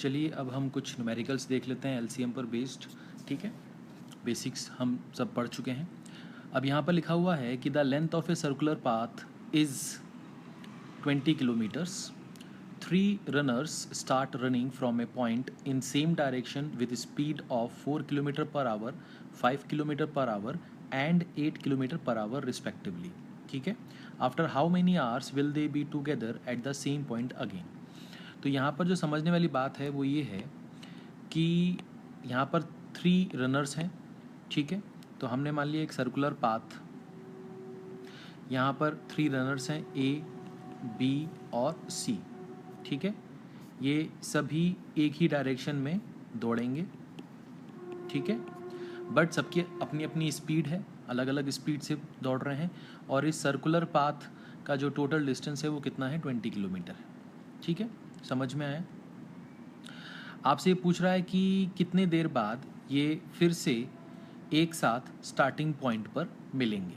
चलिए अब हम कुछ न्यूमेरिकल्स देख लेते हैं एलसीएम पर बेस्ड। ठीक है, बेसिक्स हम सब पढ़ चुके हैं। अब यहाँ पर लिखा हुआ है कि the length of a circular path is 20 kilometres. 3 runners start running from a point in same direction with speed of 4 km per hour, 5 km per hour and 8 km per hour respectively. ठीक है, after how many hours will they B together at the same point again. तो यहाँ पर जो समझने वाली बात है वो ये है कि यहाँ पर 3 रनर्स हैं। ठीक है, तो हमने मान लिया एक सर्कुलर पाथ, यहाँ पर 3 रनर्स हैं ए, बी और सी। ठीक है, ये सभी एक ही डायरेक्शन में दौड़ेंगे। ठीक है, बट सबकी अपनी अपनी स्पीड है, अलग अलग स्पीड से दौड़ रहे हैं। और इस सर्कुलर पाथ का जो टोटल डिस्टेंस है वो कितना है, 20 किलोमीटर है। ठीक है, समझ में आया। आपसे ये पूछ रहा है कि कितने देर बाद ये फिर से एक साथ स्टार्टिंग पॉइंट पर मिलेंगे।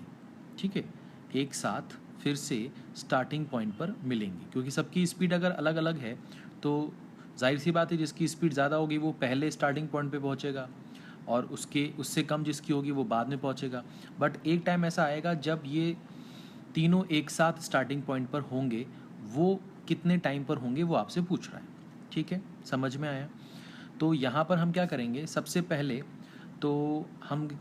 ठीक है, एक साथ फिर से स्टार्टिंग पॉइंट पर मिलेंगे, क्योंकि सबकी स्पीड अगर अलग अलग है तो जाहिर सी बात है जिसकी स्पीड ज़्यादा होगी वो पहले स्टार्टिंग पॉइंट पे पहुंचेगा और उससे कम जिसकी होगी वो बाद में पहुंचेगा। बट एक टाइम ऐसा आएगा जब ये तीनों एक साथ स्टार्टिंग पॉइंट पर होंगे। वो कितने टाइम पर होंगे वो आपसे पूछ रहा है। ठीक है, समझ में आया। तो यहाँ पर हम क्या करेंगे, सबसे पहले तो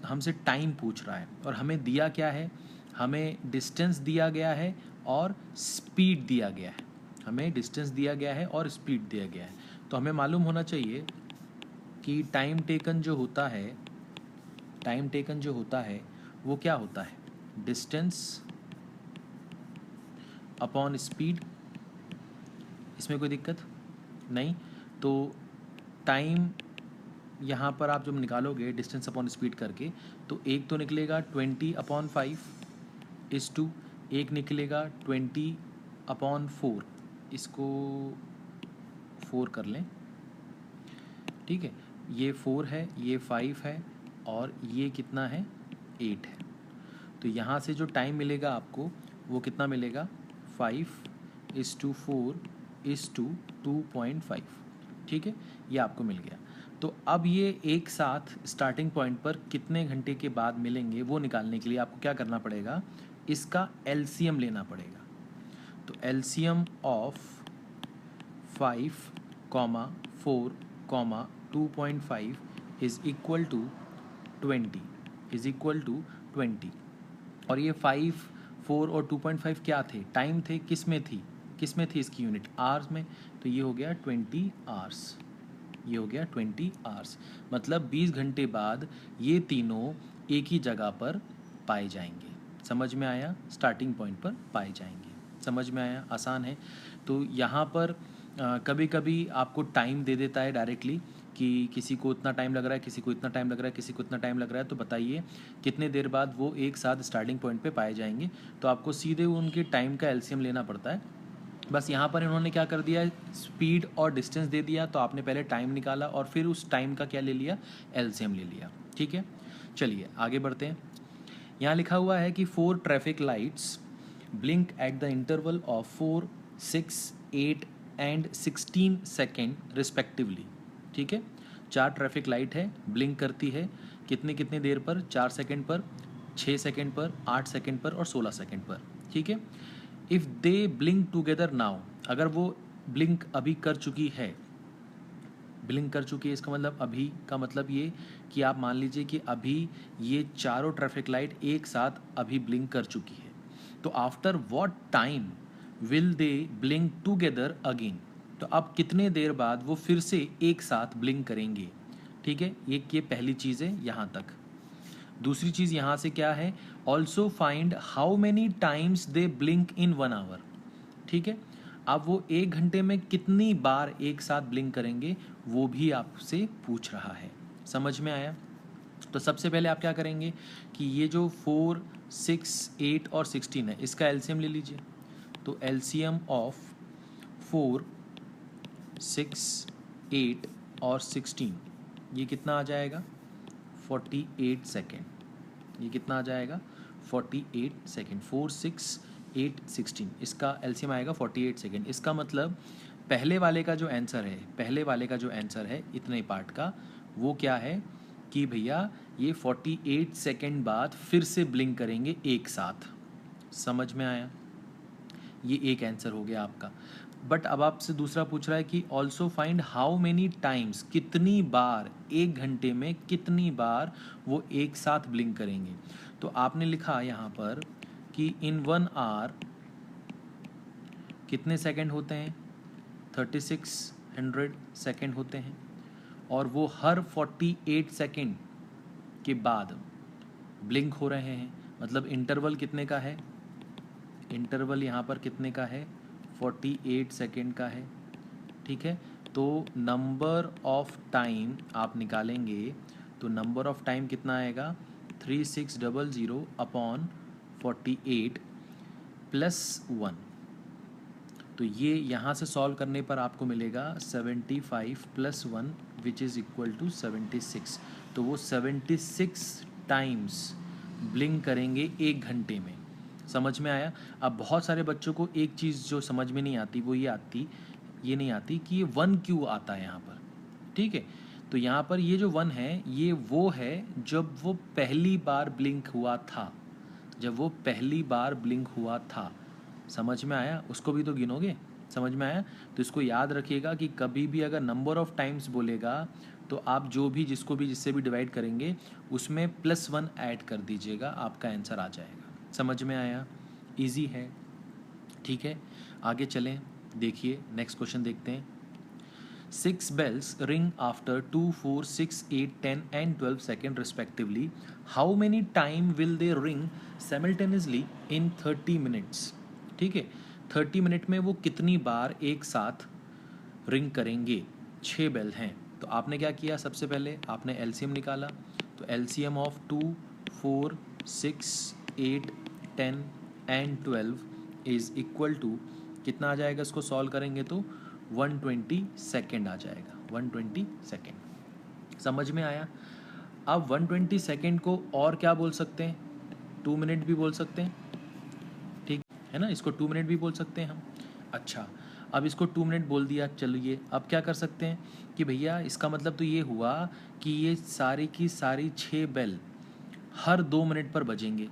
हमसे टाइम पूछ रहा है और हमें दिया क्या है, हमें डिस्टेंस दिया गया है और स्पीड दिया गया है। हमें डिस्टेंस दिया गया है और स्पीड दिया गया है। तो हमें मालूम होना चाहिए कि टाइम टेकन जो होता है वो क्या होता है, डिस्टेंस अपॉन स्पीड। इसमें कोई दिक्कत नहीं। तो टाइम यहाँ पर आप जब निकालोगे डिस्टेंस अपॉन स्पीड करके तो एक तो निकलेगा 20/5 एक निकलेगा 20/4। इसको 4 कर लें। ठीक है, ये 4 है, ये 5 है और ये कितना है, 8 है। तो यहाँ से जो टाइम मिलेगा आपको वो कितना मिलेगा, 5:4:2.5। ठीक है, ये आपको मिल गया। तो अब ये एक साथ स्टार्टिंग पॉइंट पर कितने घंटे के बाद मिलेंगे वो निकालने के लिए आपको क्या करना पड़ेगा, इसका एलसीएम लेना पड़ेगा। तो LCM of 5, 4, 2.5 is equal to 20 और ये 5, 4 और 2.5 क्या थे, टाइम थे, किस में थी इसकी यूनिट, आवर्स में। तो ये हो गया 20 आवर्स। ये हो गया 20 आवर्स, मतलब 20 घंटे बाद ये तीनों एक ही जगह पर पाए जाएंगे। समझ में आया, स्टार्टिंग पॉइंट पर पाए जाएंगे। समझ में आया, आसान है। तो यहाँ पर कभी कभी आपको टाइम दे देता है डायरेक्टली कि किसी को इतना टाइम लग रहा है, किसी को इतना टाइम लग रहा है, किसी को इतना टाइम लग रहा है, तो बताइए कितने देर बाद वो एक साथ स्टार्टिंग पॉइंट पे पाए जाएंगे। तो आपको सीधे उनके टाइम का एलसीएम लेना पड़ता है। बस यहाँ पर इन्होंने क्या कर दिया, स्पीड और डिस्टेंस दे दिया, तो आपने पहले टाइम निकाला और फिर उस टाइम का क्या ले लिया, एलसीएम ले लिया। ठीक है, चलिए आगे बढ़ते हैं। यहाँ लिखा हुआ है कि 4 traffic lights blink at the interval of 4, 6, 8 and 16 second respectively. ठीक है, 4 ट्रैफिक लाइट है, ब्लिंक करती है कितने कितने देर पर, 4 सेकेंड पर, 6 सेकेंड पर, 8 सेकेंड पर और 16 सेकेंड पर। ठीक है, if they blink together now, अगर वो ब्लिंक अभी कर चुकी है, ब्लिंक कर चुकी है इसका मतलब अभी का मतलब ये कि आप मान लीजिए कि अभी ये चारों ट्रैफिक लाइट एक साथ अभी ब्लिंक कर चुकी है, तो after what time will they blink together again. तो अब कितने देर बाद वो फिर से एक साथ ब्लिंक करेंगे। ठीक है, ये पहली चीज़ है यहाँ तक। दूसरी चीज़ यहाँ से क्या है, also find how many times they blink in 1 hour. ठीक है, अब वो 1 घंटे में कितनी बार एक साथ ब्लिंक करेंगे वो भी आपसे पूछ रहा है। समझ में आया। तो सबसे पहले आप क्या करेंगे कि ये जो 4, 6, 8 और 16 है इसका एलसीएम ले लीजिए। तो एलसीएम ऑफ 4, 6, 8 और 16 ये कितना आ जाएगा, 48 सेकेंड। ये कितना आ जाएगा, 48 सेकेंड। 4, 6, 8, 16 इसका एलसीएम आएगा 48 सेकेंड। इसका मतलब पहले वाले का जो आंसर है इतने पार्ट का, वो क्या है कि भैया ये 48 सेकेंड बाद फिर से ब्लिंक करेंगे एक साथ। समझ में आया? ये एक आंसर हो गया आपका। बट अब आपसे दूसरा पूछ रहा है कि also find how many times, कितनी बार एक घंटे में कितनी बार वो एक साथ ब्लिंक करेंगे। तो आपने लिखा यहाँ पर कि इन 1 आवर कितने सेकंड होते हैं, 3600 सेकंड होते हैं, और वो हर 48 सेकंड के बाद ब्लिंक हो रहे हैं। मतलब इंटरवल कितने का है, इंटरवल यहाँ पर कितने का है, 48 सेकेंड का है। ठीक है, तो नंबर ऑफ टाइम आप निकालेंगे तो नंबर ऑफ टाइम कितना आएगा, 3600 अपॉन 48 प्लस 1। तो ये यहाँ से सॉल्व करने पर आपको मिलेगा 75 plus 1 which is equal to 76। तो वो 76 टाइम्स ब्लिंक करेंगे एक घंटे में। समझ में आया? अब बहुत सारे बच्चों को एक चीज़ जो समझ में नहीं आती वो ये नहीं आती कि ये 1 क्यों आता है यहाँ पर। ठीक है, तो यहाँ पर ये जो 1 है ये वो है जब वो पहली बार ब्लिंक हुआ था, जब वो पहली बार ब्लिंक हुआ था। समझ में आया? उसको भी तो गिनोगे। समझ में आया? तो इसको याद रखिएगा कि कभी भी अगर नंबर ऑफ टाइम्स बोलेगा तो आप जो भी जिससे भी डिवाइड करेंगे उसमें +1 ऐड कर दीजिएगा, आपका आंसर आ जाएगा। समझ में आया? इजी है। ठीक है, आगे चलें। देखिए नेक्स्ट क्वेश्चन देखते हैं। 6 bells ring after 2, 4, 6, 8, 10 and 12 seconds respectively. How many time will they ring simultaneously in 30 minutes? ठीक है, 30 मिनट में वो कितनी बार एक साथ रिंग करेंगे। 6 बेल हैं, तो आपने क्या किया, सबसे पहले आपने एलसीएम निकाला। तो LCM of 2, 4, 6, 8, 10 and 12 is equal to कितना आ जाएगा, इसको सॉल्व करेंगे तो 120 सेकेंड आ जाएगा। 120 सेकेंड। समझ में आया? अब 120 सेकेंड को और क्या बोल सकते हैं, 2 मिनट भी बोल सकते हैं। ठीक है ना, इसको 2 मिनट भी बोल सकते हैं हम। अच्छा, अब इसको 2 मिनट बोल दिया, चलिए अब क्या कर सकते हैं कि भैया इसका मतलब तो ये हुआ कि ये सारी की सारी 6 बेल हर 2 मिनट पर बजेंगे।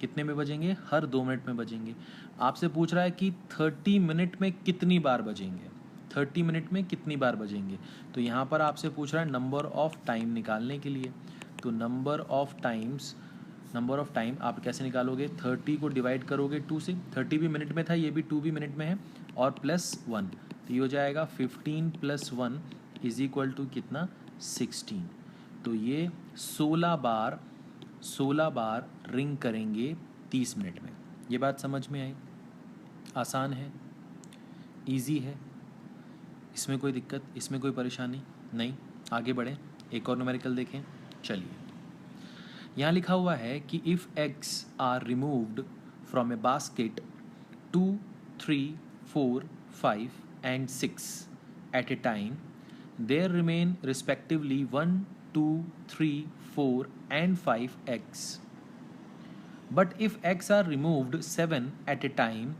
कितने में बजेंगे, हर 2 मिनट में बजेंगे। आपसे पूछ रहा है कि 30 मिनट में कितनी बार बजेंगे, 30 मिनट में कितनी बार बजेंगे। तो यहाँ पर आपसे पूछ रहा है नंबर ऑफ टाइम निकालने के लिए। तो नंबर ऑफ टाइम आप कैसे निकालोगे, 30 को डिवाइड करोगे 2 से, 30 भी मिनट में था, ये भी 2 भी मिनट में है, और +1, तो ये हो जाएगा 15 + 1 इज इक्वल टू कितना, 16। तो ये 16 बार रिंग करेंगे 30 मिनट में। ये बात समझ में आई? आसान है, इजी है, इसमें कोई दिक्कत, इसमें कोई परेशानी नहीं। आगे बढ़ें, एक और न्यूमेरिकल देखें। चलिए, यहाँ लिखा हुआ है कि if eggs are removed from a basket 2, 3, 4, 5 and 6 at a time, there remain respectively 1, 2, 3, 4 and 5 eggs. But if eggs are removed 7 at a time,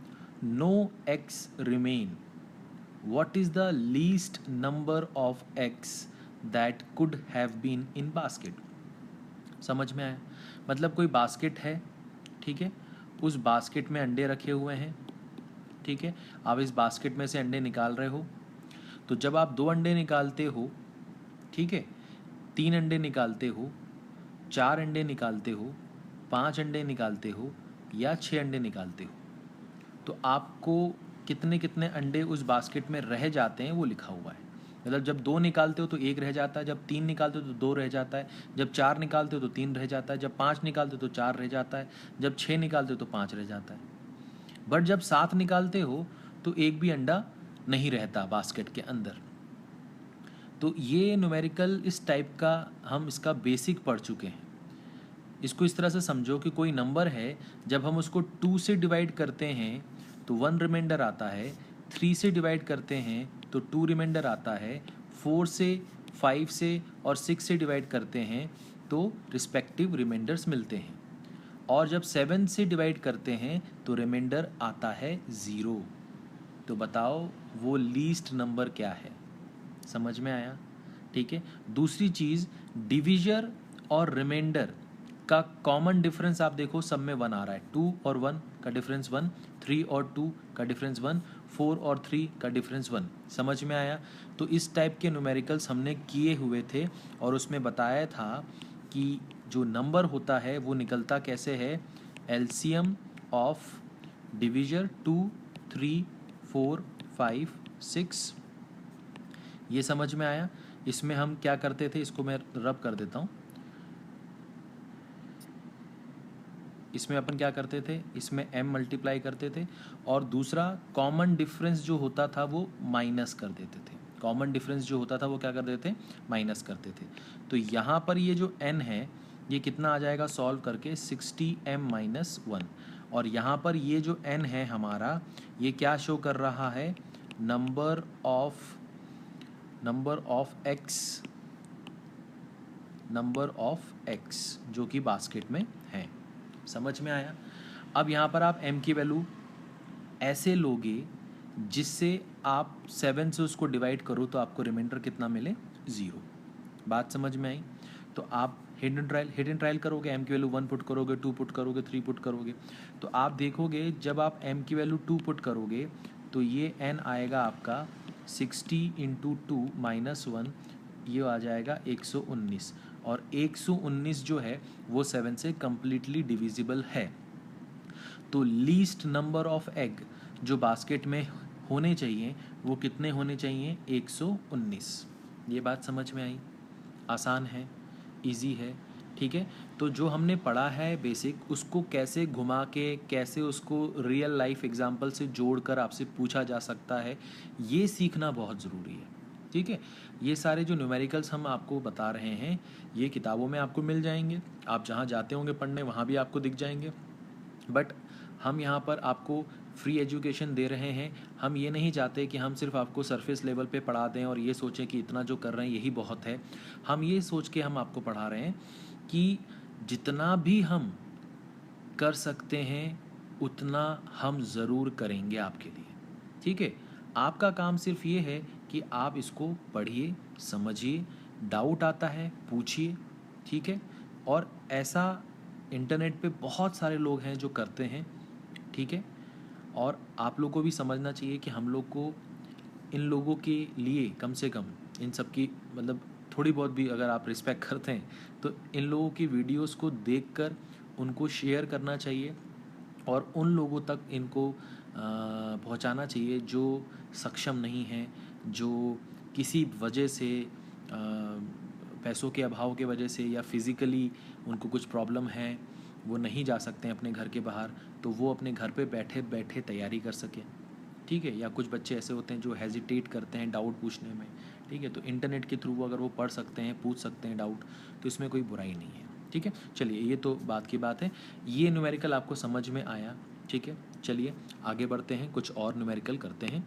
no eggs remain. What is the least number of eggs that could have been in basket? समझ में आया? मतलब कोई basket है, ठीक है, उस basket में अंडे रखे हुए हैं, ठीक है, आप इस बास्केट में से अंडे निकाल रहे हो। तो जब आप 2 अंडे निकालते हो, ठीक है, 3 अंडे निकालते हो, 4 अंडे निकालते हो, 5 अंडे निकालते हो या 6 अंडे निकालते हो, तो आपको कितने कितने अंडे उस बास्केट में रह जाते हैं वो लिखा हुआ है। मतलब जब 2 निकालते हो तो 1 रह जाता है, जब 3 निकालते हो तो 2 रह जाता है, जब 4 निकालते हो तो 3 रह जाता है, जब 5 निकालते हो तो 4 रह जाता है, जब 6 निकालते हो तो 5 रह जाता है। बट जब 7 निकालते हो तो एक भी अंडा नहीं रहता बास्केट के अंदर। तो ये न्यूमेरिकल इस टाइप का हम इसका बेसिक पढ़ चुके हैं। इसको इस तरह से समझो कि कोई नंबर है, जब हम उसको 2 से डिवाइड करते हैं तो 1 रिमाइंडर आता है, 3 से डिवाइड करते हैं तो 2 रिमाइंडर आता है, 4 से, 5 से और 6 से डिवाइड करते हैं तो रिस्पेक्टिव रिमाइंडर्स मिलते हैं, और जब 7 से डिवाइड करते हैं तो रिमाइंडर आता है 0। तो बताओ वो लीस्ट नंबर क्या है। समझ में आया? ठीक है। दूसरी चीज़, डिविजर और रिमाइंडर का कॉमन डिफरेंस आप देखो, सब में 1 आ रहा है। 2 और 1 का डिफरेंस 1, 3 और 2 का डिफरेंस 1, 4 और 3 का डिफरेंस 1। समझ में आया? तो इस टाइप के न्यूमेरिकल्स हमने किए हुए थे और उसमें बताया था कि जो नंबर होता है वो निकलता कैसे है, एलसीएम ऑफ डिविजर 2, 3, 4, 5, 6। ये समझ में आया? इसमें हम क्या करते थे, इसको मैं रब कर देता हूँ। इसमें अपन क्या करते थे, इसमें m मल्टीप्लाई करते थे और दूसरा कॉमन डिफरेंस जो होता था वो माइनस कर देते थे। कॉमन डिफरेंस जो होता था वो क्या कर देते थे, माइनस करते थे। तो यहाँ पर ये जो n है ये कितना आ जाएगा सॉल्व करके, 60m-1। और यहाँ पर ये जो n है हमारा, ये क्या शो कर रहा है, नंबर ऑफ एक्स जो कि बास्केट में है। समझ में आया? अब यहाँ पर आप m की वैल्यू ऐसे लोगे जिससे आप 7 से उसको डिवाइड करो तो आपको रिमाइंडर कितना मिले, 0। बात समझ में आई? तो आप हिडन ट्रायल करोगे, m की वैल्यू 1 पुट करोगे, 2 पुट करोगे, 3 पुट करोगे, तो आप देखोगे जब आप m की वैल्यू 2 पुट करोगे तो ये n आएगा आपका 60 इंटू 2 माइनस 1, ये आ जाएगा 119। और 119 जो है वो 7 से कम्प्लीटली डिविजिबल है। तो लीस्ट नंबर ऑफ एग जो बास्केट में होने चाहिए वो कितने होने चाहिए, 119। ये बात समझ में आई? आसान है, इजी है। ठीक है। तो जो हमने पढ़ा है बेसिक, उसको कैसे घुमा के, कैसे उसको रियल लाइफ एग्जांपल से जोड़कर आपसे पूछा जा सकता है, ये सीखना बहुत ज़रूरी है। ठीक है। ये सारे जो न्यूमेरिकल्स हम आपको बता रहे हैं ये किताबों में आपको मिल जाएंगे, आप जहाँ जाते होंगे पढ़ने वहाँ भी आपको दिख जाएंगे। बट हम यहाँ पर आपको फ्री एजुकेशन दे रहे हैं। हम ये नहीं चाहते कि हम सिर्फ आपको सरफेस लेवल पे पढ़ा दें और ये सोचें कि इतना जो कर रहे हैं यही बहुत है। हम ये सोच के हम आपको पढ़ा रहे हैं कि जितना भी हम कर सकते हैं उतना हम ज़रूर करेंगे आपके लिए। ठीक है। आपका काम सिर्फ ये है कि आप इसको पढ़िए, समझिए, डाउट आता है पूछिए। ठीक है। और ऐसा इंटरनेट पे बहुत सारे लोग हैं जो करते हैं। ठीक है। और आप लोग को भी समझना चाहिए कि हम लोग को इन लोगों के लिए कम से कम इन सब की मतलब थोड़ी बहुत भी अगर आप रिस्पेक्ट करते हैं तो इन लोगों की वीडियोस को देखकर उनको शेयर करना चाहिए और उन लोगों तक इनको पहुंचाना चाहिए जो सक्षम नहीं हैं, जो किसी वजह से पैसों के अभाव के वजह से या फिज़िकली उनको कुछ प्रॉब्लम है, वो नहीं जा सकते हैं अपने घर के बाहर, तो वो अपने घर पे बैठे बैठे तैयारी कर सकें। ठीक है। या कुछ बच्चे ऐसे होते हैं जो हेजिटेट करते हैं डाउट पूछने में। ठीक है। तो इंटरनेट के थ्रू अगर वो पढ़ सकते हैं, पूछ सकते हैं डाउट, तो इसमें कोई बुराई नहीं है। ठीक है। चलिए, ये तो बात की बात है। ये न्यूमेरिकल आपको समझ में आया? ठीक है। चलिए आगे बढ़ते हैं, कुछ और न्यूमेरिकल करते हैं।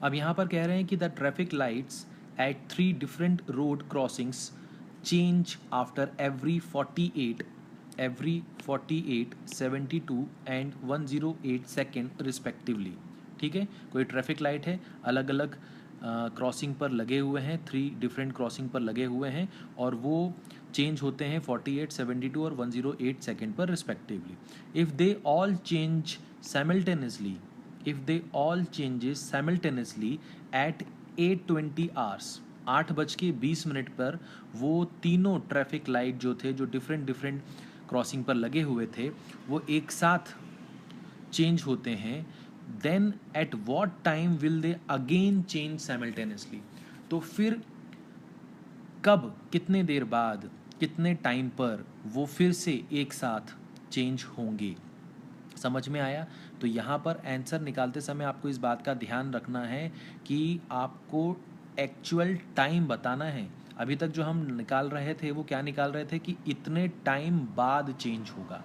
अब यहाँ पर कह रहे हैं कि the traffic lights at 3 different road crossings change after every 48, 72 एंड 108 सेकेंड रिस्पेक्टिवली। ठीक है। कोई ट्रैफिक लाइट है, अलग अलग क्रॉसिंग पर लगे हुए हैं, 3 डिफरेंट क्रॉसिंग पर लगे हुए हैं और वो चेंज होते हैं 48, 72 और 108 सेकेंड पर respectively. If they all change simultaneously, if they all changes simultaneously at 8:20 hours, 8:20 पर वो तीनों ट्रैफिक लाइट जो थे, जो डिफरेंट क्रॉसिंग पर लगे हुए थे, वो एक साथ चेंज होते हैं, then at what time will they again change simultaneously. तो फिर कब, कितने देर बाद, कितने टाइम पर वो फिर से एक साथ चेंज होंगे। समझ में आया? तो यहाँ पर आंसर निकालते समय आपको इस बात का ध्यान रखना है कि आपको एक्चुअल टाइम बताना है। अभी तक जो हम निकाल रहे थे वो क्या निकाल रहे थे कि इतने टाइम बाद चेंज होगा।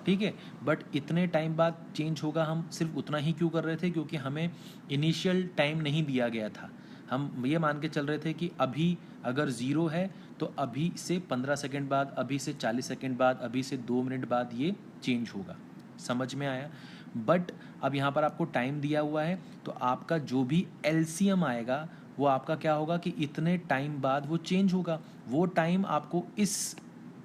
ठीक है। बट इतने टाइम बाद चेंज होगा हम सिर्फ उतना ही क्यों कर रहे थे, क्योंकि हमें इनिशियल टाइम नहीं दिया गया था। हम ये मान के चल रहे थे कि अभी अगर 0 है तो अभी से 15 सेकेंड बाद, अभी से 40 सेकेंड बाद, अभी से 2 मिनट बाद ये चेंज होगा। समझ में आया? बट अब यहाँ पर आपको टाइम दिया हुआ है, तो आपका जो भी एलसीएम आएगा वो आपका क्या होगा कि इतने टाइम बाद वो चेंज होगा, वो टाइम आपको इस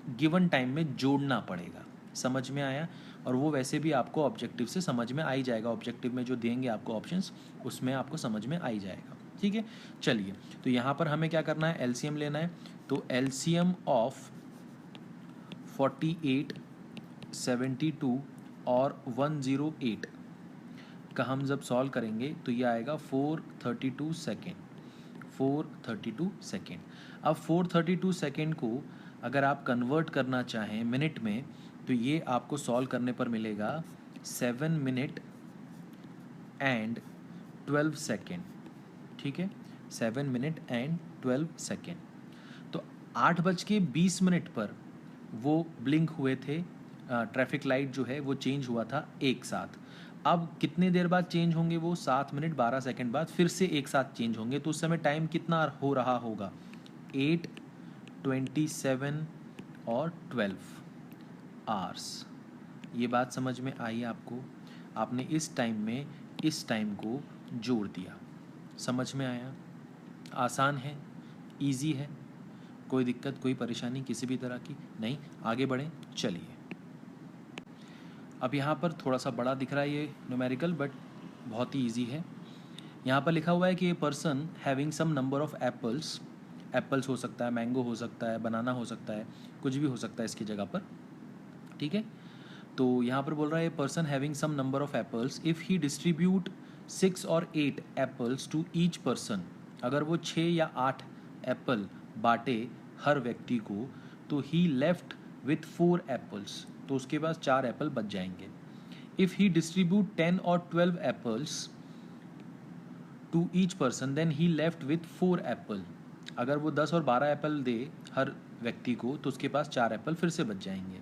गिवन टाइम में जोड़ना पड़ेगा। समझ में आया? और वो वैसे भी आपको ऑब्जेक्टिव से समझ में आ ही जाएगा, ऑब्जेक्टिव में जो देंगे आपको ऑप्शंस उसमें आपको समझ में आ ही जाएगा। ठीक है, चलिए, तो यहाँ पर हमें क्या करना है, एलसीएम लेना है। तो एलसीएम ऑफ 48, 72 और 108 का हम जब सॉल्व करेंगे तो ये आएगा 432 सेकेंड, 432 सेकेंड। अब 432 सेकेंड को अगर आप कन्वर्ट करना चाहें मिनट में, तो ये आपको सॉल्व करने पर मिलेगा 7 मिनट एंड 12 सेकेंड। ठीक है, 7 मिनट एंड 12 सेकेंड। तो 8:20 पर वो ब्लिंक हुए थे, ट्रैफिक लाइट जो है वो चेंज हुआ था एक साथ। अब कितने देर बाद चेंज होंगे वो? 7 मिनट 12 सेकेंड बाद फिर से एक साथ चेंज होंगे, तो उस समय टाइम कितना हो रहा होगा? 8, 27 और 12 आवर्स। ये बात समझ में आई आपको? आपने इस टाइम में इस टाइम को जोड़ दिया। समझ में आया? आसान है, इजी है, कोई दिक्कत कोई परेशानी किसी भी तरह की नहीं। आगे बढ़ें, चलिए। अब यहाँ पर थोड़ा सा बड़ा दिख रहा है ये न्यूमेरिकल, बट बहुत ही इजी है। यहाँ पर लिखा हुआ है कि a person having some number of apples, apples हो सकता है, मैंगो हो सकता है, बनाना हो सकता है, कुछ भी हो सकता है इसकी जगह पर। ठीक है, तो यहाँ पर बोल रहा है a person having some number of apples, if he distribute 6 और 8 एप्पल्स टू ईच पर्सन, अगर वो 6 या 8 एप्पल बांटे हर व्यक्ति को, तो ही लेफ्ट विथ 4 एप्पल्स, तो उसके पास 4 एप्पल बच जाएंगे। इफ़ ही डिस्ट्रीब्यूट 10 और 12 apples to each person, then he left with 4 apple, अगर वो 10 और 12 एप्पल दे हर व्यक्ति को, तो उसके पास 4 एप्पल फिर से बच जाएंगे।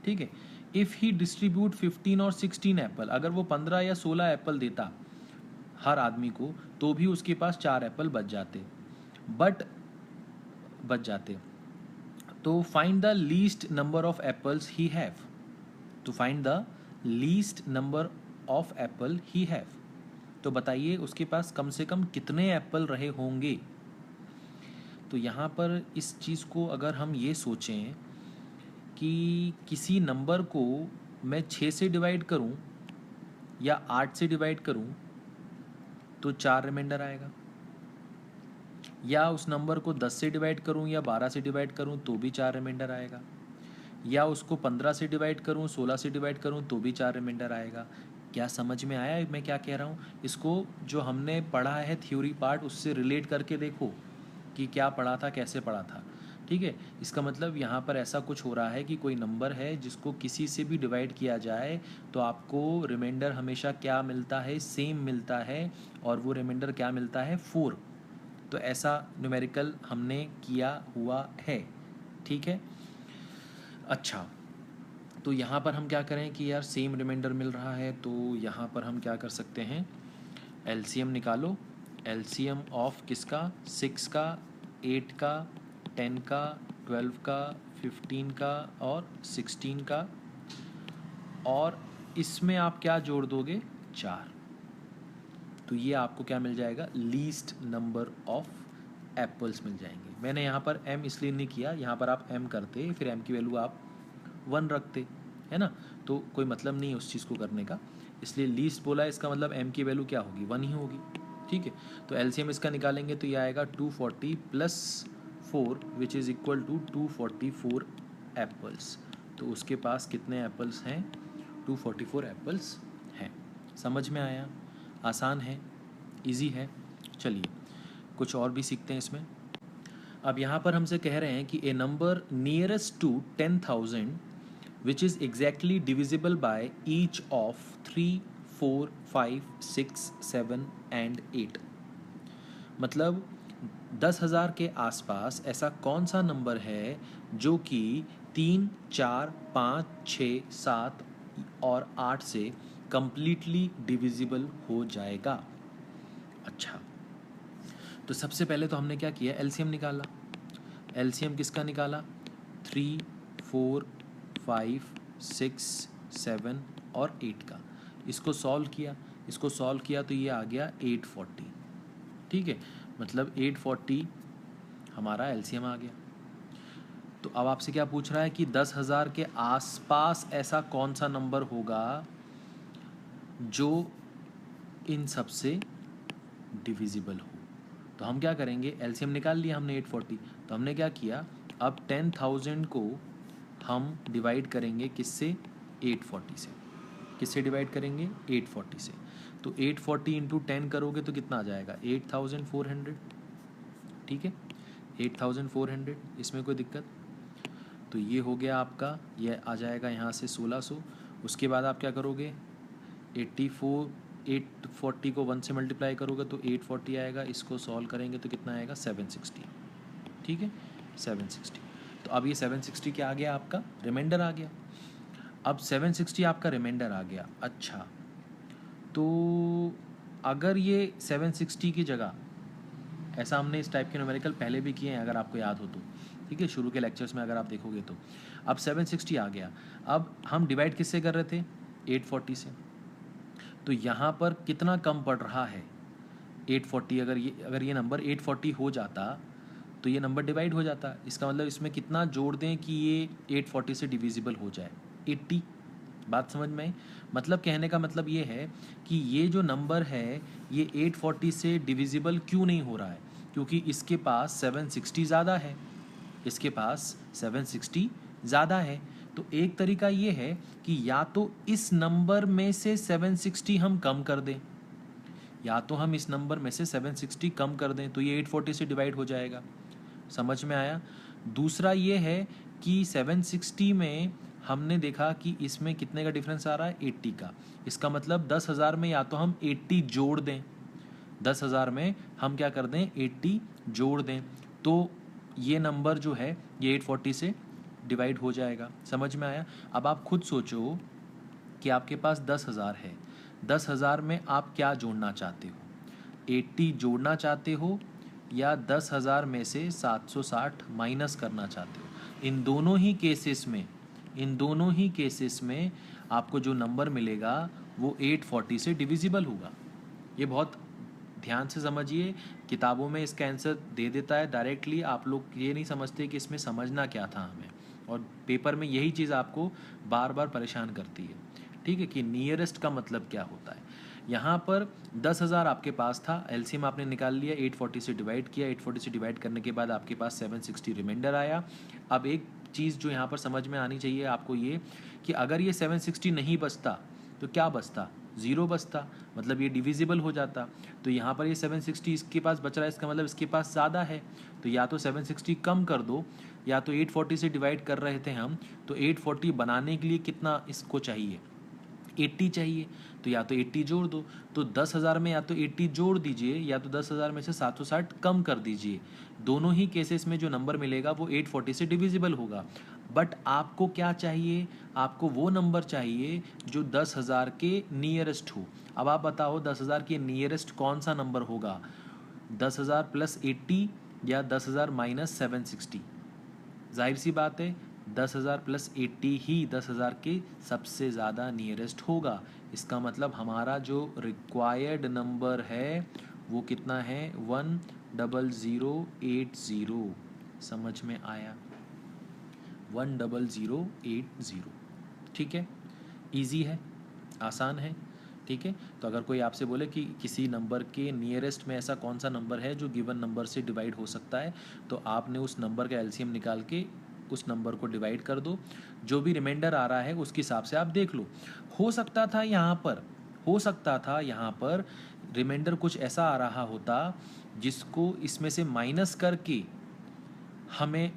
ठीक है, इफ़ ही डिस्ट्रीब्यूट 15 और 16 एप्पल, अगर वो 15 या 16 एप्पल देता हर आदमी को, तो भी उसके पास 4 एप्पल बच जाते। तो find the least number of apples he have, तो find the least number of apple he have, तो बताइए उसके पास कम से कम कितने एप्पल रहे होंगे। तो यहाँ पर इस चीज़ को अगर हम ये सोचें कि किसी नंबर को मैं 6 से डिवाइड करूँ या 8 से डिवाइड करूँ तो 4 रिमाइंडर आएगा, या उस नंबर को 10 से डिवाइड करूँ या 12 से डिवाइड करूँ तो भी 4 रिमाइंडर आएगा, या उसको 15 से डिवाइड करूँ 16 से डिवाइड करूँ तो भी 4 रिमाइंडर आएगा। क्या समझ में आया मैं क्या कह रहा हूँ? इसको जो हमने पढ़ा है थ्योरी पार्ट उससे रिलेट करके देखो कि क्या पढ़ा था, कैसे पढ़ा था। ठीक है, इसका मतलब यहाँ पर ऐसा कुछ हो रहा है कि कोई नंबर है जिसको किसी से भी डिवाइड किया जाए तो आपको रिमाइंडर हमेशा क्या मिलता है? सेम मिलता है, और वो रिमाइंडर क्या मिलता है? 4। तो ऐसा न्यूमेरिकल हमने किया हुआ है। ठीक है, अच्छा, तो यहाँ पर हम क्या करें कि यार सेम रिमाइंडर मिल रहा है, तो यहाँ पर हम क्या कर सकते हैं, एलसीएम निकालो। एलसीएम ऑफ किसका? 6 का, 8 का, 10 का, 12 का, 15 का और 16 का, और इसमें आप क्या जोड़ दोगे? 4। तो ये आपको क्या मिल जाएगा? लीस्ट नंबर ऑफ एप्पल्स मिल जाएंगे। मैंने यहाँ पर m इसलिए नहीं किया, यहाँ पर आप m करते फिर m की वैल्यू आप 1 रखते, है ना, तो कोई मतलब नहीं है उस चीज़ को करने का, इसलिए लीस्ट बोला है, इसका मतलब m की वैल्यू क्या होगी? 1 ही होगी। ठीक है, तो एलसीएम इसका निकालेंगे तो ये आएगा 240 plus 4 which is equal to 244 apples. तो उसके पास कितने एप्पल्स हैं? 244 एप्पल्स हैं। समझ में आया? आसान है, इजी है। चलिए कुछ और भी सीखते हैं इसमें। अब यहाँ पर हमसे कह रहे हैं कि a number nearest to 10,000 which is exactly divisible by each of 3, 4, 5, 6, 7 and 8, मतलब 10,000 के आसपास ऐसा कौन सा नंबर है जो कि 3, 4, 5, 6, 7 और 8 से कंप्लीटली डिविजिबल हो जाएगा। अच्छा, तो सबसे पहले तो हमने क्या किया? एलसीएम निकाला। एलसीएम किसका निकाला? 3, 4, 5, 6, 7 और 8 का। इसको सॉल्व किया तो ये आ गया 840, ठीक है, मतलब 840 हमारा एलसीएम आ गया। तो अब आपसे क्या पूछ रहा है कि 10,000 के आसपास ऐसा कौन सा नंबर होगा जो इन सब से डिविजिबल हो। तो हम क्या करेंगे, एलसीएम निकाल लिया हमने 840, तो हमने क्या किया, अब 10,000 को हम डिवाइड करेंगे किससे, 840 से। किससे डिवाइड करेंगे, 840 से। तो 840 इंटू 10 करोगे तो कितना आ जाएगा, 8,400, ठीक है, 8,400, इसमें कोई दिक्कत। तो ये हो गया आपका, ये आ जाएगा यहाँ से 1600। उसके बाद आप क्या करोगे, 840 को 1 से मल्टीप्लाई करोगे तो 840 आएगा, इसको सॉल्व करेंगे तो कितना आएगा, 760, ठीक है, 760। तो अब ये 760 क्या आ गया, आपका रिमाइंडर आ गया। अब 760 आपका रिमाइंडर आ गया। अच्छा, तो अगर ये 760 की जगह, ऐसा हमने इस टाइप के न्यूमेरिकल पहले भी किए हैं अगर आपको याद हो तो, ठीक है, शुरू के लेक्चर्स में अगर आप देखोगे तो। अब 760 आ गया, अब हम डिवाइड किससे कर रहे थे, 840 से। तो यहाँ पर कितना कम पड़ रहा है, 840। अगर ये नंबर 840 हो जाता तो ये नंबर डिवाइड हो जाता। इसका मतलब इसमें कितना जोड़ दें कि ये 840 से डिविजिबल हो जाए, 80। बात समझ में आई? मतलब कहने का मतलब ये है कि ये जो नंबर है ये 840 से डिविजिबल क्यों नहीं हो रहा है, क्योंकि इसके पास 760 ज़्यादा है, इसके पास 760 ज़्यादा है। तो एक तरीका ये है कि या तो इस नंबर में से 760 हम कम कर दें, या तो हम इस नंबर में से 760 कम कर दें तो ये 840 से डिवाइड हो जाएगा। समझ में आया? दूसरा ये है कि 760 में हमने देखा कि इसमें कितने का डिफरेंस आ रहा है, 80 का। इसका मतलब 10,000 में या तो हम 80 जोड़ दें, 10,000 में हम क्या कर दें, 80 जोड़ दें, तो ये नंबर जो है ये 840 से डिवाइड हो जाएगा। समझ में आया? अब आप खुद सोचो कि आपके पास 10,000 है, 10,000 में आप क्या जोड़ना चाहते हो, 80 जोड़ना चाहते हो या 10,000 में से 760 माइनस करना चाहते हो। इन दोनों ही केसेस में आपको जो नंबर मिलेगा वो 840 से डिविजिबल होगा। ये बहुत ध्यान से समझिए, किताबों में इसका आंसर दे देता है डायरेक्टली, आप लोग ये नहीं समझते कि इसमें समझना क्या था हमें, और पेपर में यही चीज़ आपको बार बार परेशान करती है, ठीक है, कि नियरेस्ट का मतलब क्या होता है। यहाँ पर 10,000 आपके पास था, एलसीएम आपने निकाल लिया, 840 से डिवाइड किया, 840 से डिवाइड करने के बाद आपके पास 760 रिमाइंडर आया। अब एक चीज़ जो यहाँ पर समझ में आनी चाहिए आपको ये कि अगर ये 760 नहीं बचता तो क्या बचता, 0 बचता, मतलब ये डिविजिबल हो जाता। तो यहाँ पर ये 760 इसके पास बच रहा है, इसका मतलब इसके पास ज़्यादा है, तो या तो 760 कम कर दो, या तो 840 से डिवाइड कर रहे थे हम, तो 840 बनाने के लिए कितना इसको चाहिए, 80 चाहिए, तो या तो 80 जोड़ दो। तो 10,000 में या तो 80 जोड़ दीजिए या तो 10,000 में से 760 कम कर दीजिए। दोनों ही केसेस में जो नंबर मिलेगा वो 840 से डिविजिबल होगा। बट आपको क्या चाहिए, आपको वो नंबर चाहिए जो 10,000 के नियरेस्ट हो। अब आप बताओ 10,000 के नियरेस्ट कौन सा नंबर होगा, 10,000 प्लस 80 या 10,000 माइनस 760? जाहिर सी बात है 10,000 प्लस 80 ही 10,000 के सबसे ज़्यादा नियरेस्ट होगा। इसका मतलब हमारा जो रिक्वायर्ड नंबर है वो कितना है, 10080। समझ में आया? 10080, ठीक है, इजी है, आसान है, ठीक है। तो अगर कोई आपसे बोले कि किसी नंबर के नियरेस्ट में ऐसा कौन सा नंबर है जो गिवन नंबर से डिवाइड हो सकता है, तो आपने उस नंबर का एलसीएम निकाल के उस नंबर को डिवाइड कर दो, जो भी रिमाइंडर आ रहा है उसके हिसाब से आप देख लो। हो सकता था यहाँ पर रिमाइंडर कुछ ऐसा आ रहा होता जिसको इसमें से माइनस करके हमें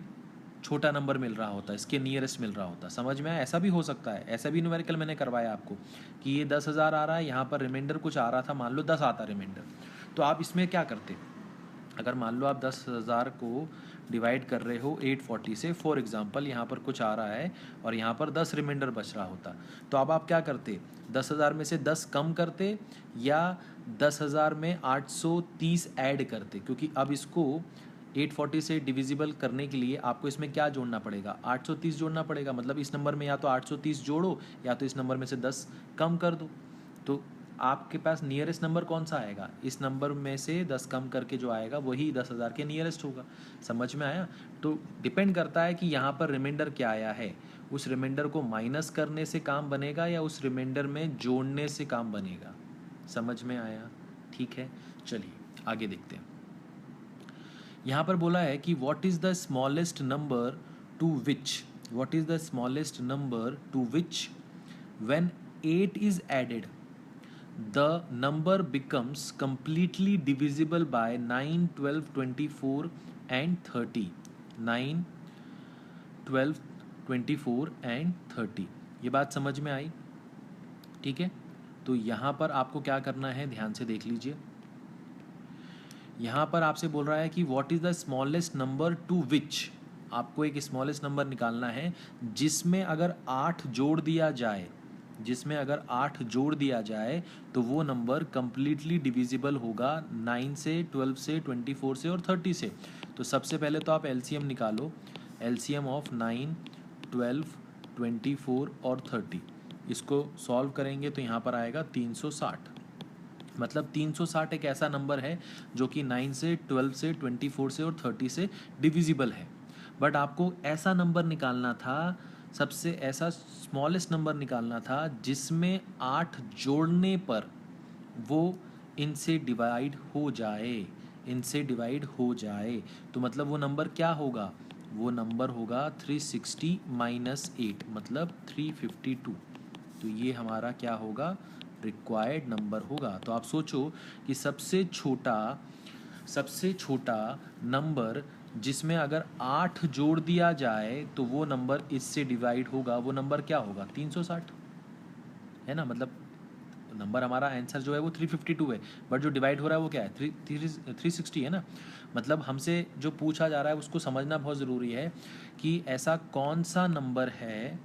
छोटा नंबर मिल रहा होता, इसके नियरेस्ट मिल रहा होता। समझ में आया? ऐसा भी हो सकता है, ऐसा भी न्यूमेरिकल मैंने करवाया आपको कि ये 10,000 आ रहा है, यहाँ पर रिमाइंडर कुछ आ रहा था, मान लो 10 आता रिमाइंडर, तो आप इसमें क्या करते, अगर मान लो आप 10,000 को डिवाइड कर रहे हो 840 से, फॉर एग्जांपल यहाँ पर कुछ आ रहा है और यहाँ पर 10 रिमाइंडर बच रहा होता, तो अब आप क्या करते, 10,000 में से 10 कम करते या 10,000 में 830 ऐड करते, क्योंकि अब इसको 840 से डिविजिबल करने के लिए आपको इसमें क्या जोड़ना पड़ेगा, 830 जोड़ना पड़ेगा। मतलब इस नंबर में या तो 830 जोड़ो या तो इस नंबर में से 10 कम कर दो। तो आपके पास नियरेस्ट नंबर कौन सा आएगा, इस नंबर में से 10 कम करके जो आएगा वही 10,000 के नियरेस्ट होगा। समझ में आया। तो डिपेंड करता है कि यहाँ पर रिमाइंडर क्या आया है, उस रिमाइंडर को माइनस करने से काम बनेगा या उस रिमाइंडर में जोड़ने से काम बनेगा। समझ में आया, ठीक है। चलिए आगे देखते हैं। यहाँ पर बोला है कि what is the smallest number to which, what is the smallest number to which when 8 is added the number becomes completely divisible by 9, 12, 24 and 30. 9, 12, 24 and 30। ये बात समझ में आई, ठीक है। तो यहाँ पर आपको क्या करना है, ध्यान से देख लीजिए। यहाँ पर आपसे बोल रहा है कि what is the smallest number to which, आपको एक स्मॉलेस्ट नंबर निकालना है जिसमें अगर 8 जोड़ दिया जाए, जिसमें अगर 8 जोड़ दिया जाए तो वो नंबर कंप्लीटली डिविजिबल होगा 9 से, 12 से, 24 से और 30 से। तो सबसे पहले तो आप एलसीएम निकालो, एलसीएम ऑफ 9, 12, 24 और 30। इसको सॉल्व करेंगे तो यहाँ पर आएगा 360। मतलब 360 एक ऐसा नंबर है जो कि 9 से, 12 से, 24 से और 30 से डिविजिबल है। बट आपको ऐसा नंबर निकालना था, सबसे ऐसा स्मॉलेस्ट नंबर निकालना था जिसमें 8 जोड़ने पर वो इनसे डिवाइड हो जाए, इनसे डिवाइड हो जाए। तो मतलब वो नंबर क्या होगा, वो नंबर होगा 360 माइनस 8 मतलब 352। तो ये हमारा क्या होगा, रिक्वायर्ड नंबर होगा। तो आप सोचो कि सबसे छोटा नंबर जिसमें अगर 8 जोड़ दिया जाए तो वो नंबर इससे डिवाइड होगा, वो नंबर क्या होगा, 360 है ना। मतलब नंबर हमारा आंसर जो है वो 352 है, बट जो डिवाइड हो रहा है वो क्या है, 360 है ना। मतलब हमसे जो पूछा जा रहा है उसको समझना बहुत ज़रूरी है कि ऐसा कौन सा नंबर है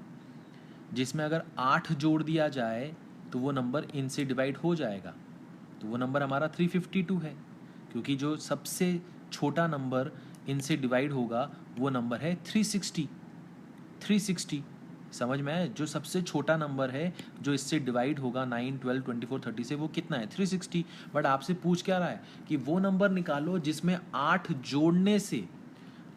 जिसमें अगर 8 जोड़ दिया जाए तो वो नंबर इनसे डिवाइड हो जाएगा। तो वो नंबर हमारा 352 है, क्योंकि जो सबसे छोटा नंबर इनसे डिवाइड होगा वो नंबर है 360। 360 समझ में आया। जो सबसे छोटा नंबर है जो इससे डिवाइड होगा 9, 12, 24, 30 से, वो कितना है, 360। बट आपसे पूछ क्या रहा है कि वो नंबर निकालो जिसमें 8 जोड़ने से,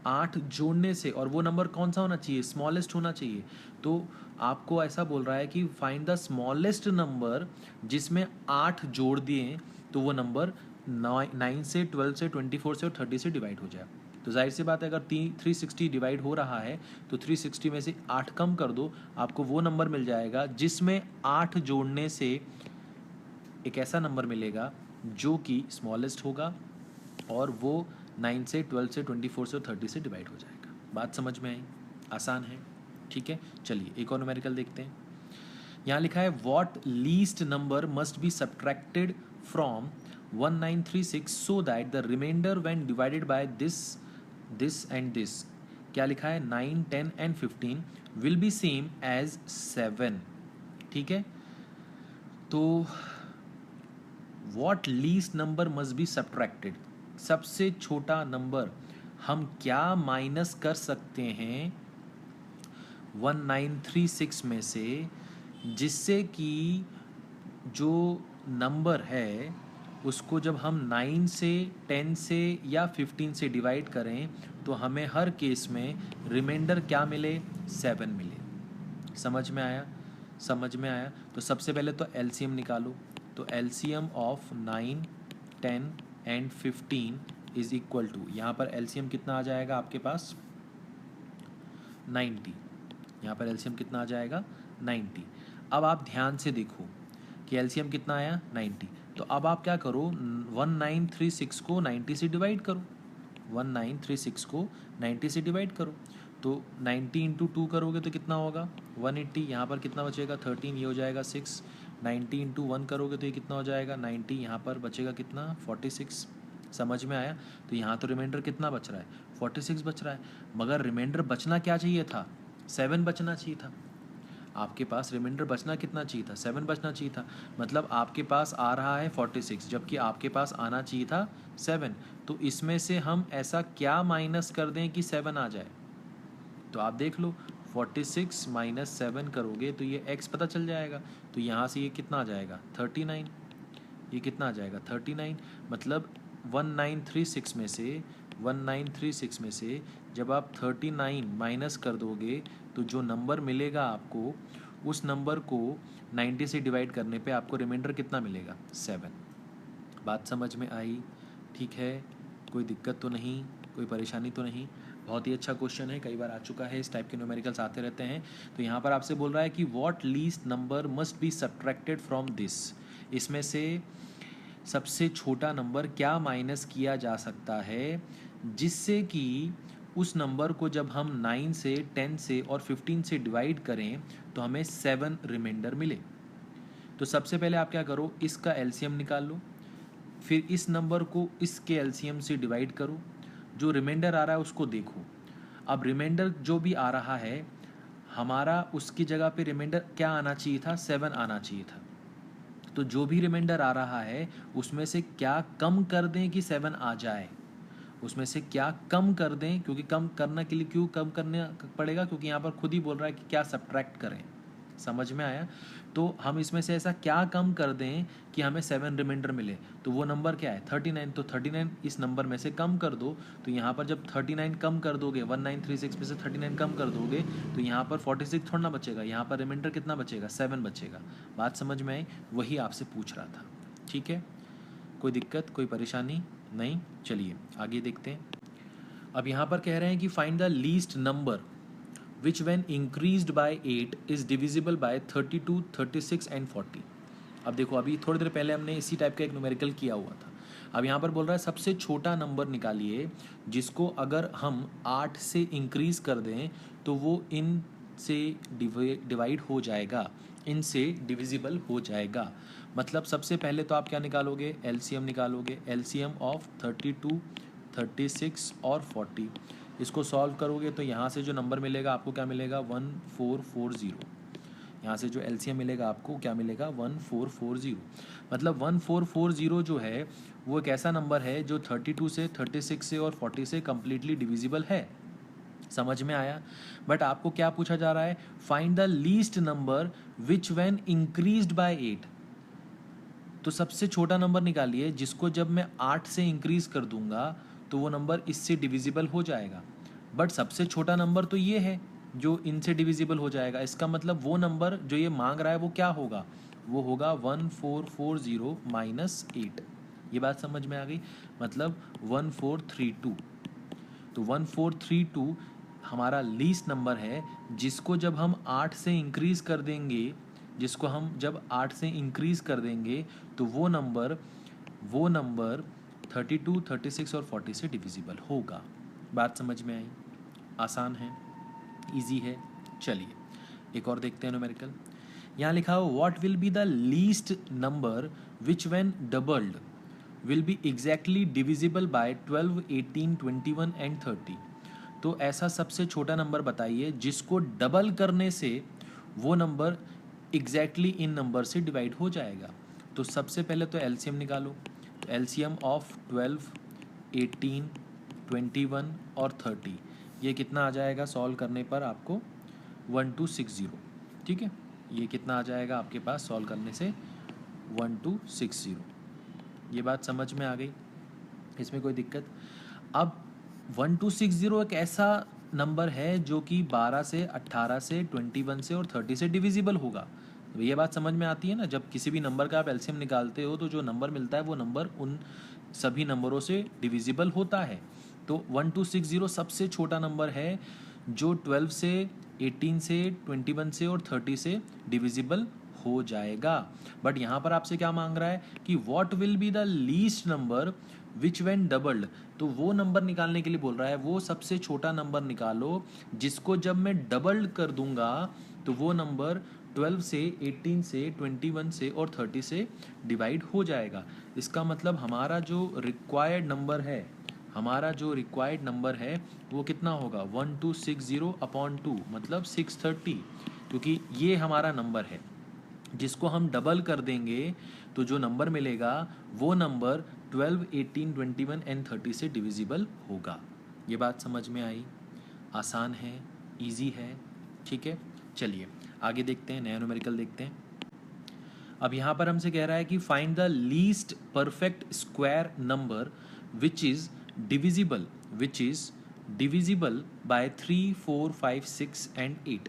8 जोड़ने से, और वो नंबर कौन सा होना चाहिए, स्मॉलेस्ट होना चाहिए। तो आपको ऐसा बोल रहा है कि फाइंड द स्मॉलेस्ट नंबर जिसमें 8 जोड़ दिए तो वो नंबर 9 से, 12 से, 24 से और 30 से डिवाइड हो जाए। तो जाहिर सी बात है अगर 360 डिवाइड हो रहा है तो 360 में से 8 कम कर दो, आपको वो नंबर मिल जाएगा जिसमें 8 जोड़ने से एक ऐसा नंबर मिलेगा जो कि स्मॉलेस्ट होगा और वो 9 से, 12 से, 24 से और 30 से डिवाइड हो जाएगा। बात समझ में आई, आसान है, ठीक है। चलिए एक और न्यूमेरिकल देखते हैं। यहाँ लिखा है what least number must be subtracted from 1936 so that the remainder when divided by this and this, क्या लिखा है, 9, 10 and 15 will be same as 7, ठीक है। तो what least number must be subtracted, सबसे छोटा नंबर हम क्या माइनस कर सकते हैं 1936 में से, जिससे कि जो नंबर है उसको जब हम 9 से, 10 से या 15 से डिवाइड करें तो हमें हर केस में रिमाइंडर क्या मिले, 7 मिले। समझ में आया, समझ में आया। तो सबसे पहले तो एलसीएम निकालो। तो LCM of 9, 10 and 15 is equal to, यहाँ पर एलसीएम कितना आ जाएगा आपके पास, 90। यहाँ पर एलसीएम कितना आ जाएगा, 90। अब आप ध्यान से देखो कि एलसीएम कितना आया, 90। तो अब आप क्या करो, 1936 को 90 से डिवाइड करो, 1936 को 90 से डिवाइड करो। तो 90 इंटू 2 करोगे तो कितना होगा, 180। यहाँ पर कितना बचेगा, 13, ये हो जाएगा 6। 90 इंटू 1 करोगे तो ये कितना हो जाएगा, 90। यहाँ पर बचेगा कितना, 46। समझ में आया। तो यहाँ तो रिमाइंडर कितना बच रहा है, 46 बच रहा है। मगर रिमाइंडर बचना क्या चाहिए था, 7 बचना चाहिए था। आपके पास रिमाइंडर बचना कितना चाहिए था, 7 बचना चाहिए था। मतलब आपके पास आ रहा है 46, जबकि आपके पास आना चाहिए था 7। तो इसमें से हम ऐसा क्या माइनस कर दें कि 7 आ जाए। तो आप देख लो 46 माइनस 7 करोगे तो ये x पता चल जाएगा। तो यहाँ से ये कितना आ जाएगा 39, ये कितना आ जाएगा 39। मतलब 1936 में से जब आप 39 माइनस कर दोगे तो जो नंबर मिलेगा आपको, उस नंबर को 90 से डिवाइड करने पे आपको रिमाइंडर कितना मिलेगा 7। बात समझ में आई? ठीक है, कोई दिक्कत तो नहीं, कोई परेशानी तो नहीं? बहुत ही अच्छा क्वेश्चन है, कई बार आ चुका है, इस टाइप के न्यूमेरिकल्स आते रहते हैं। तो यहाँ पर आपसे बोल रहा है कि what least number must be subtracted from this, इसमें से सबसे छोटा नंबर क्या माइनस किया जा सकता है जिससे कि उस नंबर को जब हम 9 से 10 से और 15 से डिवाइड करें तो हमें 7 रिमाइंडर मिले। तो सबसे पहले आप क्या करो, इसका एलसीएम निकाल लो, फिर इस नंबर को इसके एलसीएम से डिवाइड करो, जो रिमाइंडर आ रहा है उसको देखो। अब रिमाइंडर जो भी आ रहा है हमारा, उसकी जगह पे रिमाइंडर क्या आना चाहिए था 7 आना चाहिए था। तो जो भी रिमाइंडर आ रहा है उसमें से क्या कम कर दें कि 7 आ जाए, उसमें से क्या कम कर दें, क्योंकि कम करने के लिए क्यों कम करना पड़ेगा, क्योंकि यहाँ पर खुद ही बोल रहा है कि क्या सब्ट्रैक्ट करें। समझ में आया? तो हम इसमें से ऐसा क्या कम कर दें कि हमें 7 रिमाइंडर मिले। तो वो नंबर क्या है 39। तो 39 इस नंबर में से कम कर दो। तो यहाँ पर जब 39 कम कर दोगे, 1936 में से 39 कम कर दोगे तो यहाँ पर 46 थोड़ा ना बचेगा, यहाँ पर रिमाइंडर कितना बचेगा 7 बचेगा। बात समझ में आई? वही आपसे पूछ रहा था। ठीक है, कोई दिक्कत, कोई परेशानी नहीं? चलिए आगे देखते हैं। अब यहाँ पर कह रहे हैं कि find the least number which when increased by 8 is divisible by 32, 36 and 40। अब देखो, अभी थोड़ी देर पहले हमने इसी टाइप का एक न्यूमेरिकल किया हुआ था। अब यहाँ पर बोल रहा है सबसे छोटा नंबर निकालिए जिसको अगर हम 8 से इंक्रीज कर दें तो वो इन से डिवाइड हो जाएगा, इनसे डिविजिबल हो जाएगा। मतलब सबसे पहले तो आप क्या निकालोगे, एलसीएम निकालोगे, एलसीएम ऑफ 32, 36 और 40। इसको सॉल्व करोगे तो यहाँ से जो नंबर मिलेगा आपको क्या मिलेगा 1440। यहाँ से जो एलसीएम मिलेगा आपको क्या मिलेगा 1440। मतलब 1440 जो है वो एक ऐसा नंबर है जो 32 से, 36 से और 40 से कम्प्लीटली डिविजिबल है। समझ में आया? बट आपको क्या पूछा जा रहा है, find the least number which when increased by 8। तो सबसे छोटा नंबर निकालिए जिसको जब मैं 8 से इंक्रीज कर दूंगा तो वो नंबर इससे डिविजिबल हो जाएगा। बट सबसे छोटा नंबर तो ये है जो इनसे डिविजिबल हो जाएगा। इसका मतलब वो नंबर जो ये मांग रहा है वो क्या होगा, वो होगा 1440 माइनस 8। ये बात समझ में आ गई? मतलब 1432। तो 1432 हमारा लीस्ट नंबर है जिसको जब हम 8 से इंक्रीज कर देंगे, जिसको हम जब 8 से इंक्रीज कर देंगे तो वो नंबर 32, 36 और 40 से डिविजिबल होगा। बात समझ में आई? आसान है, इजी है। चलिए एक और देखते हैं न्यूमेरिकल। यहाँ लिखा हो what will be the least number which when doubled will be exactly divisible bye 12, 18, 21 and 30। तो ऐसा सबसे छोटा नंबर बताइए जिसको डबल करने से वो नंबर एग्जैक्टली इन नंबर से डिवाइड हो जाएगा। तो सबसे पहले तो एलसीएम निकालो। तो एलसीएम ऑफ 12, 18, 21 और 30 ये कितना आ जाएगा सॉल्व करने पर आपको 1260। ठीक है, ये कितना आ जाएगा आपके पास सॉल्व करने से 1260। ये बात समझ में आ गई? इसमें कोई दिक्कत? अब 1260 एक ऐसा नंबर है जो कि 12 से, 18 से, 21 से और 30 से डिविजिबल होगा। तो ये बात समझ में आती है ना, जब किसी भी नंबर का आप एलसीएम निकालते हो तो जो नंबर मिलता है वो नंबर उन सभी नंबरों से डिविजिबल होता है। तो 1260 सबसे छोटा नंबर है जो 12 से, 18 से, 21 से और 30 से डिविजिबल हो जाएगा। बट यहाँ पर आपसे क्या मांग रहा है कि what will be the least number which when doubled. तो वो नंबर निकालने के लिए बोल रहा है वो सबसे छोटा नंबर निकालो जिसको जब मैं डबल्ड कर दूंगा तो वो नंबर 12 से, 18 से, 21 से और 30 से डिवाइड हो जाएगा। इसका मतलब हमारा जो रिक्वायर्ड नंबर है वो कितना होगा 1260 अपॉन 2 मतलब 630, क्योंकि ये हमारा नंबर है जिसको हम डबल कर देंगे तो जो नंबर मिलेगा वो नंबर 12, 18, 21 एंड 30 से डिविजिबल होगा। ये बात समझ में आई? आसान है, इजी है, ठीक है, चलिए आगे देखते हैं, नया न्यूमेरिकल देखते हैं। अब यहाँ पर हमसे कह रहा है कि find the least perfect square number which is divisible by 3, 4, 5, 6 and 8।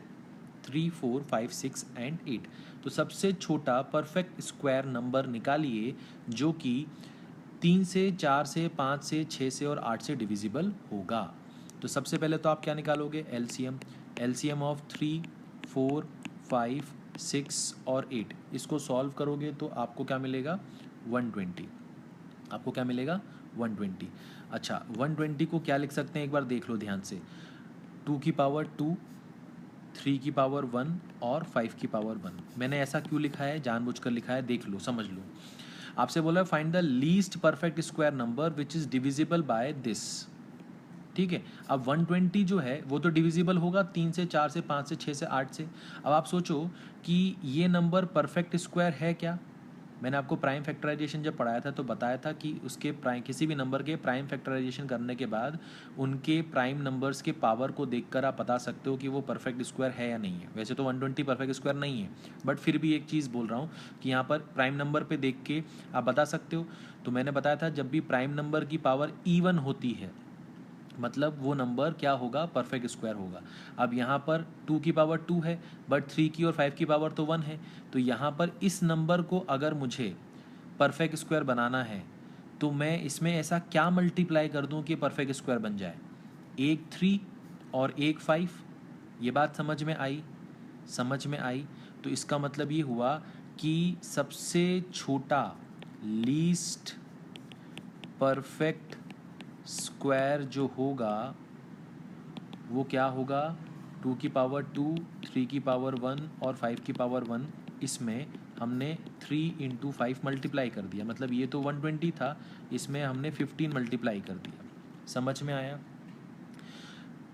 3, 4, 5, 6 and 8। तो सबसे छोटा परफेक्ट स्क्वायर नंबर निकालिए जो कि 3 से, 4 से, 5 से, 6 से और 8 से डिविजिबल होगा। तो सबसे पहले तो आप क्या निकालोगे, एलसीएम ऑफ 3, 4, 5, 6 और 8। इसको सॉल्व करोगे तो आपको क्या मिलेगा, 120। आपको क्या मिलेगा, 120। अच्छा, 120 को क्या लिख सकते हैं एक बार देख लो ध्यान से, 2 की पावर 2, 3 की पावर 1 और 5 की पावर 1। मैंने ऐसा क्यों लिखा है, जानबूझकर लिखा है, देख लो, समझ लो। आपसे बोला है find the least perfect square number which is divisible by this. ठीक है, अब 120 जो है वो तो डिविजिबल होगा 3 से, 4 से, 5 से, 6 से, 8 से। अब आप सोचो कि ये नंबर परफेक्ट स्क्वायर है क्या। मैंने आपको प्राइम फैक्टराइजेशन जब पढ़ाया था तो बताया था कि उसके प्राइम, किसी भी नंबर के प्राइम फैक्टराइजेशन करने के बाद उनके प्राइम नंबर्स के पावर को देखकर आप बता सकते हो कि वो परफेक्ट स्क्वायर है या नहीं है। वैसे तो 120 परफेक्ट स्क्वायर नहीं है, बट फिर भी एक चीज़ बोल रहा हूँ कि यहाँ पर प्राइम नंबर पे देख के आप बता सकते हो। तो मैंने बताया था जब भी प्राइम नंबर की पावर इवन होती है मतलब वो नंबर क्या होगा, परफेक्ट स्क्वायर होगा। अब यहाँ पर 2 की पावर 2 है, बट 3 की और 5 की पावर तो 1 है। तो यहाँ पर इस नंबर को अगर मुझे परफेक्ट स्क्वायर बनाना है तो मैं इसमें ऐसा क्या मल्टीप्लाई कर दूँ कि परफेक्ट स्क्वायर बन जाए, एक 3 और एक 5। ये बात समझ में आई, समझ में आई। तो इसका मतलब ये हुआ कि सबसे छोटा लीस्ट परफेक्ट स्क्वायर जो होगा वो क्या होगा, 2 की पावर 2, 3 की पावर 1 और 5 की पावर 1। इसमें हमने 3 इंटू 5 मल्टीप्लाई कर दिया, मतलब ये तो 120 था, इसमें हमने 15 मल्टीप्लाई कर दिया। समझ में आया,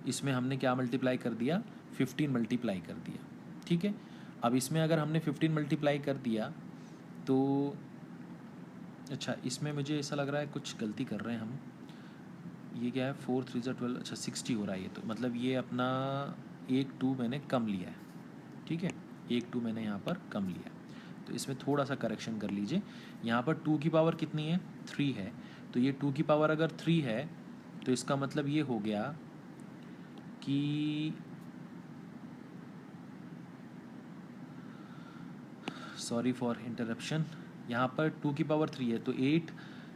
इसमें हमने क्या मल्टीप्लाई कर दिया, 15 मल्टीप्लाई कर दिया। ठीक है, अब इसमें अगर हमने 15 मल्टीप्लाई कर दिया तो अच्छा, इसमें मुझे ऐसा लग रहा है कुछ गलती कर रहे हैं हम। ये क्या है, 4, 3 ज़ा 12, अच्छा 60 हो रहा है ये, तो मतलब ये अपना 1 2 मैंने कम लिया है। ठीक है, 1 2 मैंने यहाँ पर कम लिया है। तो इसमें थोड़ा सा करेक्शन कर लीजिए। यहाँ पर 2 की पावर कितनी है, 3 है। तो ये 2 की पावर अगर 3 है तो इसका मतलब ये हो गया कि, सॉरी फॉर इंटरप्शन, यहाँ पर 2 की पावर 3 है तो 8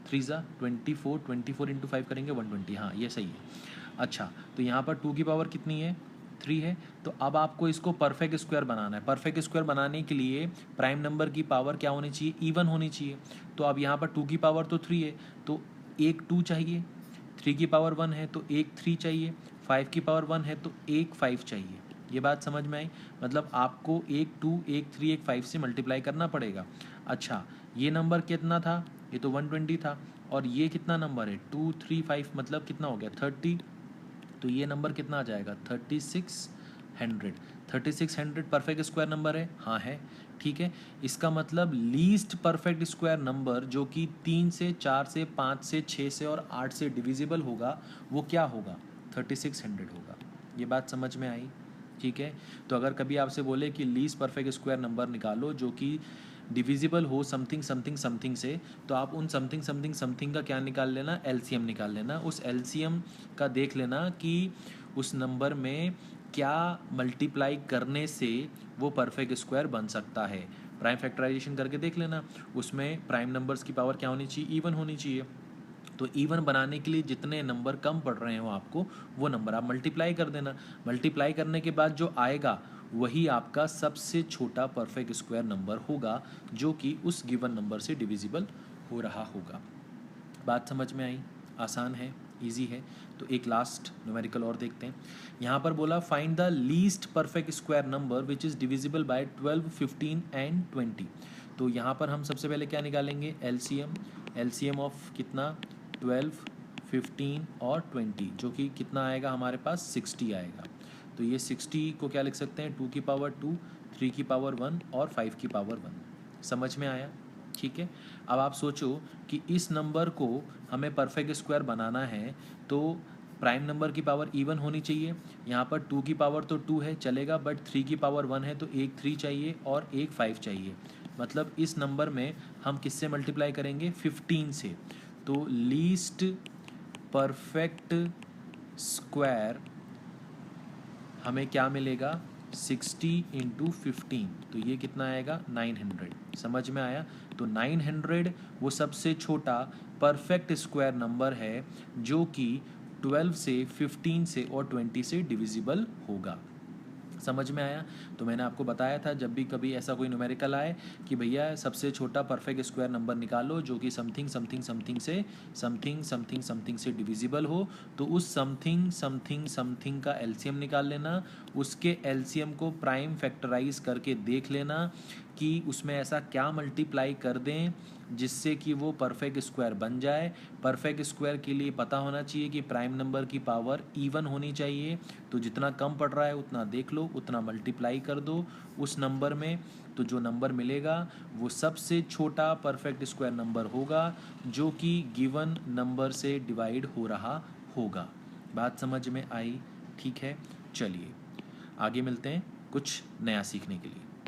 3 ज़ा 24, 24 इंटू 5 करेंगे 120। हाँ ये सही है। अच्छा, तो यहाँ पर 2 की पावर कितनी है, 3 है। तो अब आपको इसको परफेक्ट स्क्वायर बनाना है। परफेक्ट स्क्वायर बनाने के लिए प्राइम नंबर की पावर क्या होनी चाहिए, इवन होनी चाहिए। तो अब यहाँ पर 2 की पावर तो 3 है तो एक 2 चाहिए, 3 की पावर 1 है तो एक 3 चाहिए, 5 की पावर 1 है तो एक 5 चाहिए। ये बात समझ में आई, मतलब आपको एक 2, एक 3, एक 5 से मल्टीप्लाई करना पड़ेगा। अच्छा, ये नंबर कितना था, ये तो 120 था, और ये कितना नंबर है 2, 3, 5, मतलब कितना हो गया 30। तो ये नंबर कितना आ जाएगा 3600। 3600 परफेक्ट स्क्वायर नंबर है, हाँ है। ठीक है, इसका मतलब लीस्ट परफेक्ट स्क्वायर नंबर जो कि 3 से, 4 से, 5 से, 6 से और 8 से डिविजिबल होगा वो क्या होगा, 3600 होगा। ये बात समझ में आई। ठीक है, तो अगर कभी आपसे बोले कि लीस्ट परफेक्ट स्क्वायर नंबर निकालो जो कि डिविजिबल हो समथिंग समथिंग समथिंग से, तो आप उन समथिंग समथिंग समथिंग का क्या निकाल लेना, एलसीएम निकाल लेना। उस एलसीएम का देख लेना कि उस नंबर में क्या मल्टीप्लाई करने से वो परफेक्ट स्क्वायर बन सकता है। प्राइम फैक्टराइजेशन करके देख लेना, उसमें प्राइम नंबर्स की पावर क्या होनी चाहिए, इवन होनी चाहिए। तो इवन बनाने के लिए जितने नंबर कम पड़ रहे हो आपको, वो नंबर आप मल्टीप्लाई कर देना। मल्टीप्लाई करने के बाद जो आएगा वही आपका सबसे छोटा परफेक्ट स्क्वायर नंबर होगा जो कि उस गिवन नंबर से डिविजिबल हो रहा होगा। बात समझ में आई, आसान है, इजी है। तो एक लास्ट न्यूमेरिकल और देखते हैं। यहाँ पर बोला find the least perfect square number which is divisible by 12, 15 and 20। तो यहाँ पर हम सबसे पहले क्या निकालेंगे, एलसीएम। एलसीएम ऑफ कितना, 12, 15 और 20, जो कि कितना आएगा हमारे पास 60 आएगा। तो ये 60 को क्या लिख सकते हैं, 2 की पावर 2, 3 की पावर 1 और 5 की पावर 1। समझ में आया। ठीक है, अब आप सोचो कि इस नंबर को हमें परफेक्ट स्क्वायर बनाना है तो प्राइम नंबर की पावर इवन होनी चाहिए। यहाँ पर 2 की पावर तो 2 है चलेगा, बट 3 की पावर 1 है तो एक 3 चाहिए और एक 5 चाहिए। मतलब इस नंबर में हम किससे मल्टीप्लाई करेंगे, 15 से। तो लीस्ट परफेक्ट स्क्वायर हमें क्या मिलेगा, 60 इंटू 15, तो ये कितना आएगा, 900। समझ में आया। तो 900 वो सबसे छोटा परफेक्ट स्क्वायर नंबर है जो कि 12 से, 15 से और 20 से डिविजिबल होगा। समझ में आया। तो मैंने आपको बताया था जब भी कभी ऐसा कोई न्यूमेरिकल आए कि भैया सबसे छोटा परफेक्ट स्क्वायर नंबर निकालो जो कि समथिंग समथिंग समथिंग से समथिंग समथिंग समथिंग से डिविजिबल हो, तो उस समथिंग समथिंग समथिंग का एलसीएम निकाल लेना, उसके एलसीएम को प्राइम फैक्टराइज करके देख लेना कि उसमें ऐसा क्या मल्टीप्लाई कर दें जिससे कि वो परफेक्ट स्क्वायर बन जाए। परफेक्ट स्क्वायर के लिए पता होना चाहिए कि प्राइम नंबर की पावर इवन होनी चाहिए। तो जितना कम पड़ रहा है उतना देख लो, उतना मल्टीप्लाई कर दो उस नंबर में, तो जो नंबर मिलेगा वो सबसे छोटा परफेक्ट स्क्वायर नंबर होगा जो कि गिवन नंबर से डिवाइड हो रहा होगा। बात समझ में आई, ठीक है। चलिए आगे मिलते हैं कुछ नया सीखने के लिए।